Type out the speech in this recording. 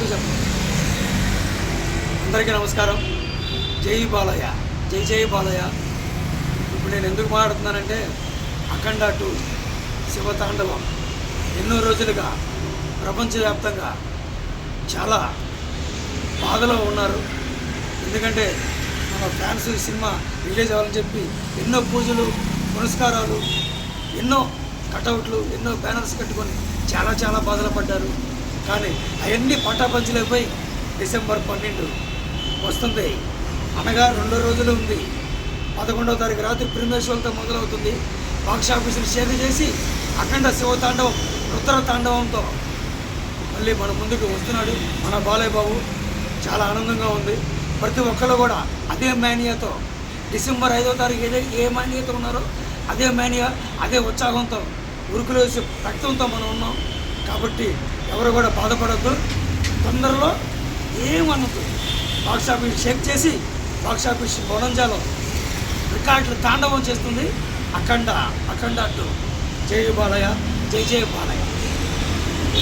ఎక్కువ చెప్పండి. అందరికీ నమస్కారం. జై బాలయ్య, జై జై బాలయ్య. ఇప్పుడు నేను ఎందుకు మాట్లాడుతున్నానంటే అఖండ 2 శివతాండవం ఎన్నో రోజులుగా ప్రపంచవ్యాప్తంగా చాలా బాధలో ఉన్నారు. ఎందుకంటే మన ఫ్యాన్స్ ఈ సినిమా రిలీజ్ అవ్వాలని చెప్పి ఎన్నో పూజలు పునస్కారాలు, ఎన్నో కటౌట్లు, ఎన్నో బ్యానర్స్ కట్టుకొని చాలా చాలా బాధలు పడ్డారు. కానీ అవన్నీ పటాపంచలైపోయి డిసెంబర్ 12 వస్తుంది, అనగా 2 రోజులు ఉంది. 11వ తారీఖు రాత్రి ప్రీమియర్ మొదలవుతుంది. బాక్స్ ఆఫీసులు షేర్ చేసి అఖండ శివతాండవం రుద్ర తాండవంతో మళ్ళీ మన ముందుకు వస్తున్నాడు మన బాలయ్య బాబు. చాలా ఆనందంగా ఉంది. ప్రతి ఒక్కళ్ళు కూడా అదే మేనియాతో డిసెంబర్ 5వ తారీఖు ఏ మేనియాతో ఉన్నారో అదే మేనియా, అదే ఉత్సాహంతో, ఉరుకులు వేసి రక్తంతో మనం ఉన్నాం. కాబట్టి ఎవరు కూడా బాధపడద్దు. తొందరలో ఏమన్నదు బాక్స్ ఆఫీస్ షేక్ చేసి బాక్స్ ఆఫీస్ బొడంజాలో రికార్డులు తాండవం చేస్తుంది అఖండ 2. జై బాలయ్య, జై జై బాలయ్య.